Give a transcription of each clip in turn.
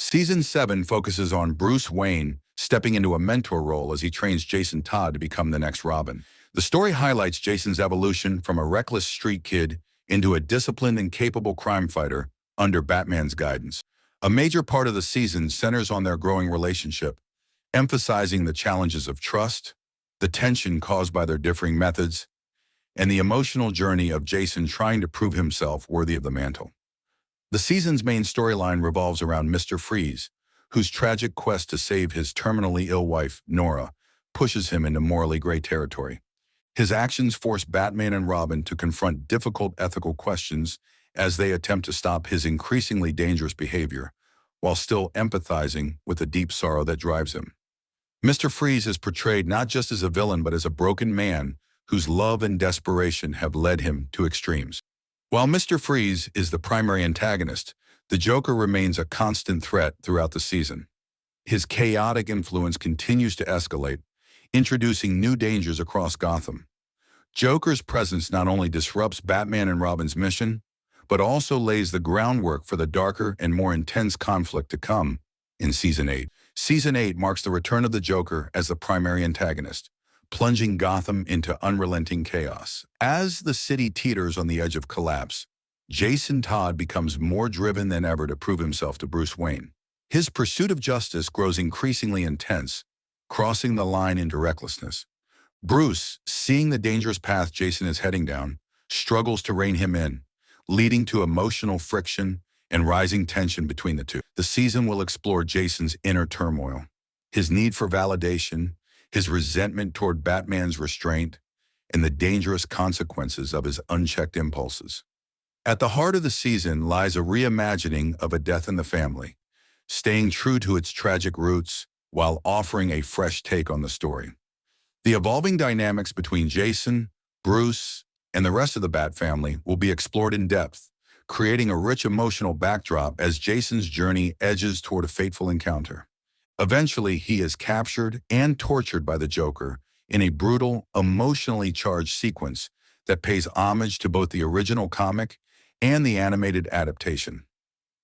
Season 7 focuses on Bruce Wayne stepping into a mentor role as he trains Jason Todd to become the next Robin. The story highlights Jason's evolution from a reckless street kid into a disciplined and capable crime fighter under Batman's guidance. A major part of the season centers on their growing relationship, emphasizing the challenges of trust, the tension caused by their differing methods, and the emotional journey of Jason trying to prove himself worthy of the mantle. The season's main storyline revolves around Mr. Freeze, whose tragic quest to save his terminally ill wife, Nora, pushes him into morally gray territory. His actions force Batman and Robin to confront difficult ethical questions as they attempt to stop his increasingly dangerous behavior, while still empathizing with the deep sorrow that drives him. Mr. Freeze is portrayed not just as a villain but as a broken man whose love and desperation have led him to extremes. While Mr. Freeze is the primary antagonist, the Joker remains a constant threat throughout the season. His chaotic influence continues to escalate, introducing new dangers across Gotham. Joker's presence not only disrupts Batman and Robin's mission, but also lays the groundwork for the darker and more intense conflict to come in Season 8. Season 8 marks the return of the Joker as the primary antagonist, plunging Gotham into unrelenting chaos. As the city teeters on the edge of collapse, Jason Todd becomes more driven than ever to prove himself to Bruce Wayne. His pursuit of justice grows increasingly intense, crossing the line into recklessness. Bruce, seeing the dangerous path Jason is heading down, struggles to rein him in, leading to emotional friction and rising tension between the two. The season will explore Jason's inner turmoil, his need for validation, his resentment toward Batman's restraint, and the dangerous consequences of his unchecked impulses. At the heart of the season lies a reimagining of A Death in the Family, staying true to its tragic roots while offering a fresh take on the story. The evolving dynamics between Jason, Bruce, and the rest of the Bat family will be explored in depth, creating a rich emotional backdrop as Jason's journey edges toward a fateful encounter. Eventually, he is captured and tortured by the Joker in a brutal, emotionally charged sequence that pays homage to both the original comic and the animated adaptation.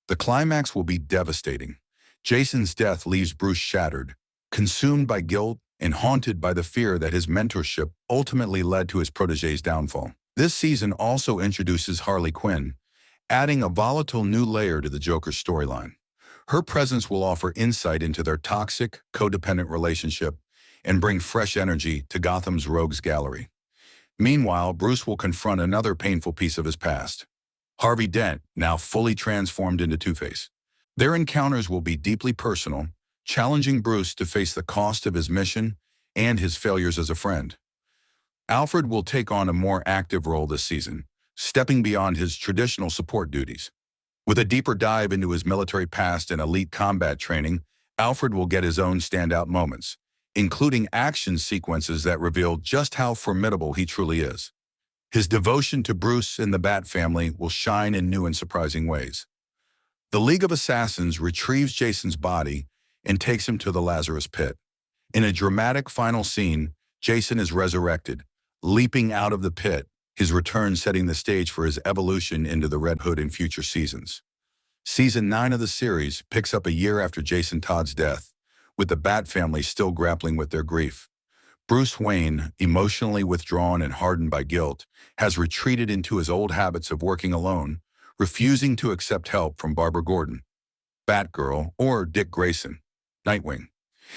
The climax will be devastating. Jason's death leaves Bruce shattered, consumed by guilt and haunted by the fear that his mentorship ultimately led to his protege's downfall. This season also introduces Harley Quinn, adding a volatile new layer to the Joker's storyline. Her presence will offer insight into their toxic, codependent relationship and bring fresh energy to Gotham's rogues gallery. Meanwhile, Bruce will confront another painful piece of his past, Harvey Dent, now fully transformed into Two-Face. Their encounters will be deeply personal, challenging Bruce to face the cost of his mission and his failures as a friend. Alfred will take on a more active role this season, stepping beyond his traditional support duties. With a deeper dive into his military past and elite combat training, Alfred will get his own standout moments, including action sequences that reveal just how formidable he truly is. His devotion to Bruce and the Bat family will shine in new and surprising ways. The League of Assassins retrieves Jason's body and takes him to the Lazarus Pit. In a dramatic final scene, Jason is resurrected, leaping out of the pit, his return setting the stage for his evolution into the Red Hood in future seasons. Season 9 of the series picks up a year after Jason Todd's death, with the Bat family still grappling with their grief. Bruce Wayne, emotionally withdrawn and hardened by guilt, has retreated into his old habits of working alone, refusing to accept help from Barbara Gordon, Batgirl, or Dick Grayson, Nightwing.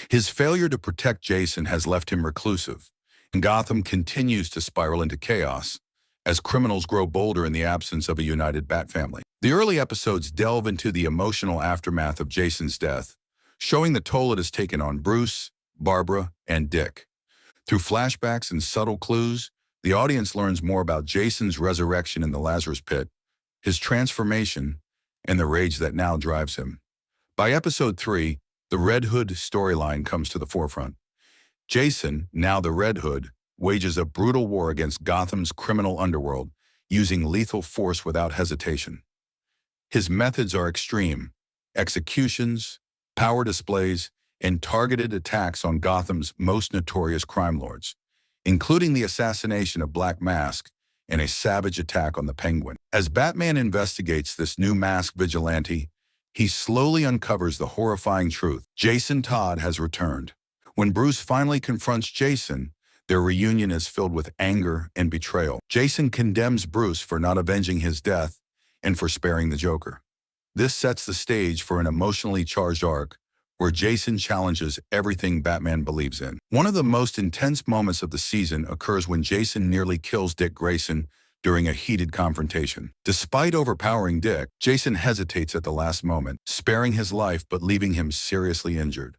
His failure to protect Jason has left him reclusive, and Gotham continues to spiral into chaos as criminals grow bolder in the absence of a united Bat family. The early episodes delve into the emotional aftermath of Jason's death, showing the toll it has taken on Bruce, Barbara, and Dick. Through flashbacks and subtle clues, the audience learns more about Jason's resurrection in the Lazarus Pit, his transformation, and the rage that now drives him. By episode 3, the Red Hood storyline comes to the forefront. Jason, now the Red Hood, wages a brutal war against Gotham's criminal underworld, using lethal force without hesitation. His methods are extreme: executions, power displays, and targeted attacks on Gotham's most notorious crime lords, including the assassination of Black Mask and a savage attack on the Penguin. As Batman investigates this new masked vigilante, he slowly uncovers the horrifying truth. Jason Todd has returned. When Bruce finally confronts Jason, their reunion is filled with anger and betrayal. Jason condemns Bruce for not avenging his death and for sparing the Joker. This sets the stage for an emotionally charged arc where Jason challenges everything Batman believes in. One of the most intense moments of the season occurs when Jason nearly kills Dick Grayson during a heated confrontation. Despite overpowering Dick, Jason hesitates at the last moment, sparing his life but leaving him seriously injured.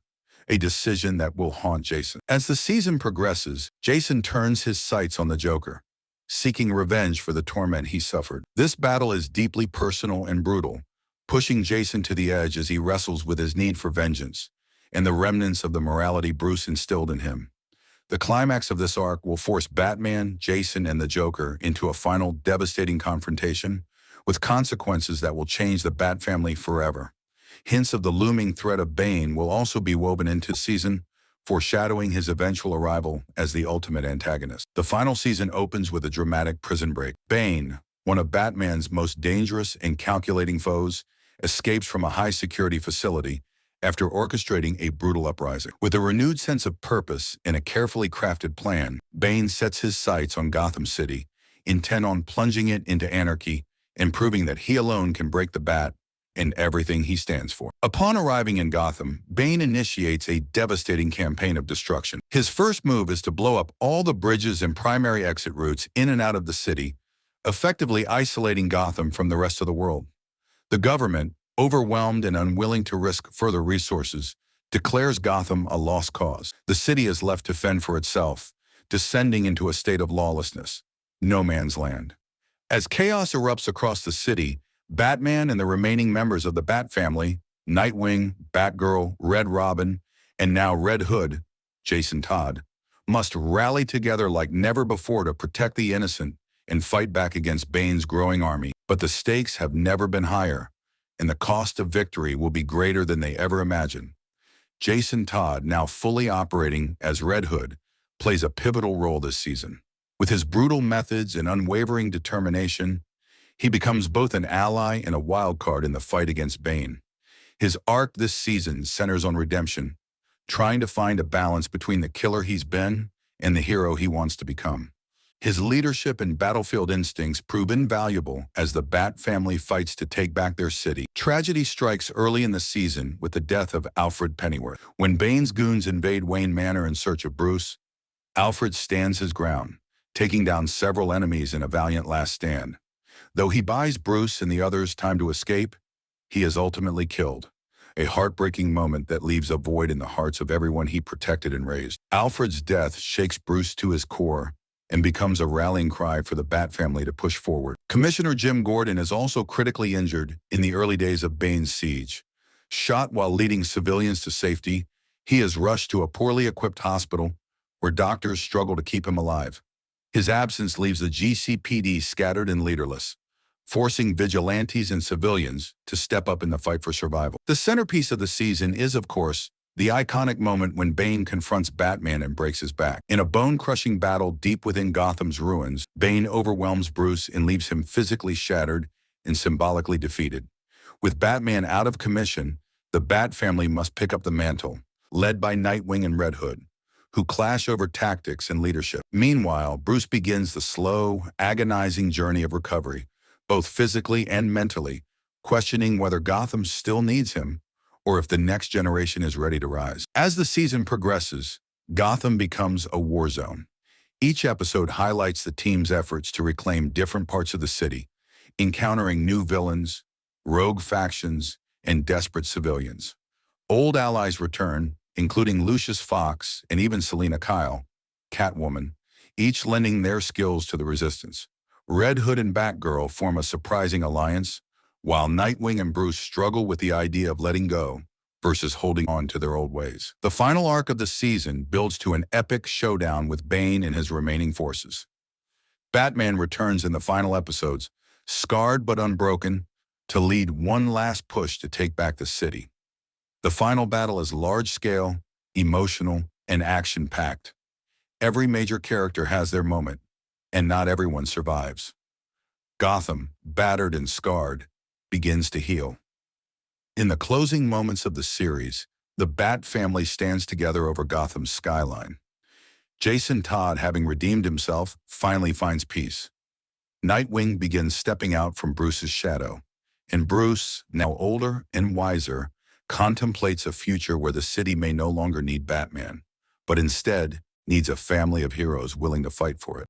A decision that will haunt Jason. As the season progresses, Jason turns his sights on the Joker, seeking revenge for the torment he suffered. This battle is deeply personal and brutal, pushing Jason to the edge as he wrestles with his need for vengeance and the remnants of the morality Bruce instilled in him. The climax of this arc will force Batman, Jason, and the Joker into a final devastating confrontation with consequences that will change the Bat family forever. Hints of the looming threat of Bane will also be woven into the season, foreshadowing his eventual arrival as the ultimate antagonist. The final season opens with a dramatic prison break. Bane, one of Batman's most dangerous and calculating foes, escapes from a high-security facility after orchestrating a brutal uprising. With a renewed sense of purpose and a carefully crafted plan, Bane sets his sights on Gotham City, intent on plunging it into anarchy and proving that he alone can break the Bat and everything he stands for. Upon arriving in Gotham, Bane initiates a devastating campaign of destruction. His first move is to blow up all the bridges and primary exit routes in and out of the city, effectively isolating Gotham from the rest of the world. The government, overwhelmed and unwilling to risk further resources, declares Gotham a lost cause. The city is left to fend for itself, descending into a state of lawlessness, no man's land. As chaos erupts across the city, Batman and the remaining members of the Bat family, Nightwing, Batgirl, Red Robin, and now Red Hood, Jason Todd, must rally together like never before to protect the innocent and fight back against Bane's growing army. But the stakes have never been higher, and the cost of victory will be greater than they ever imagined. Jason Todd, now fully operating as Red Hood, plays a pivotal role this season. With his brutal methods and unwavering determination, he becomes both an ally and a wild card in the fight against Bane. His arc this season centers on redemption, trying to find a balance between the killer he's been and the hero he wants to become. His leadership and battlefield instincts prove invaluable as the Bat family fights to take back their city. Tragedy strikes early in the season with the death of Alfred Pennyworth. When Bane's goons invade Wayne Manor in search of Bruce, Alfred stands his ground, taking down several enemies in a valiant last stand. Though he buys Bruce and the others time to escape, he is ultimately killed, a heartbreaking moment that leaves a void in the hearts of everyone he protected and raised. Alfred's death shakes Bruce to his core and becomes a rallying cry for the Bat family to push forward. Commissioner Jim Gordon is also critically injured in the early days of Bane's siege. Shot while leading civilians to safety, he is rushed to a poorly equipped hospital where doctors struggle to keep him alive. His absence leaves the GCPD scattered and leaderless, forcing vigilantes and civilians to step up in the fight for survival. The centerpiece of the season is, of course, the iconic moment when Bane confronts Batman and breaks his back. In a bone-crushing battle deep within Gotham's ruins, Bane overwhelms Bruce and leaves him physically shattered and symbolically defeated. With Batman out of commission, the Bat family must pick up the mantle, led by Nightwing and Red Hood, who clash over tactics and leadership. Meanwhile, Bruce begins the slow, agonizing journey of recovery, both physically and mentally, questioning whether Gotham still needs him or if the next generation is ready to rise. As the season progresses, Gotham becomes a war zone. Each episode highlights the team's efforts to reclaim different parts of the city, encountering new villains, rogue factions, and desperate civilians. Old allies return, including Lucius Fox and even Selina Kyle, Catwoman, each lending their skills to the resistance. Red Hood and Batgirl form a surprising alliance, while Nightwing and Bruce struggle with the idea of letting go versus holding on to their old ways. The final arc of the season builds to an epic showdown with Bane and his remaining forces. Batman returns in the final episodes, scarred but unbroken, to lead one last push to take back the city. The final battle is large-scale, emotional, and action-packed. Every major character has their moment, and not everyone survives. Gotham, battered and scarred, begins to heal. In the closing moments of the series, the Bat family stands together over Gotham's skyline. Jason Todd, having redeemed himself, finally finds peace. Nightwing begins stepping out from Bruce's shadow, and Bruce, now older and wiser, contemplates a future where the city may no longer need Batman, but instead needs a family of heroes willing to fight for it.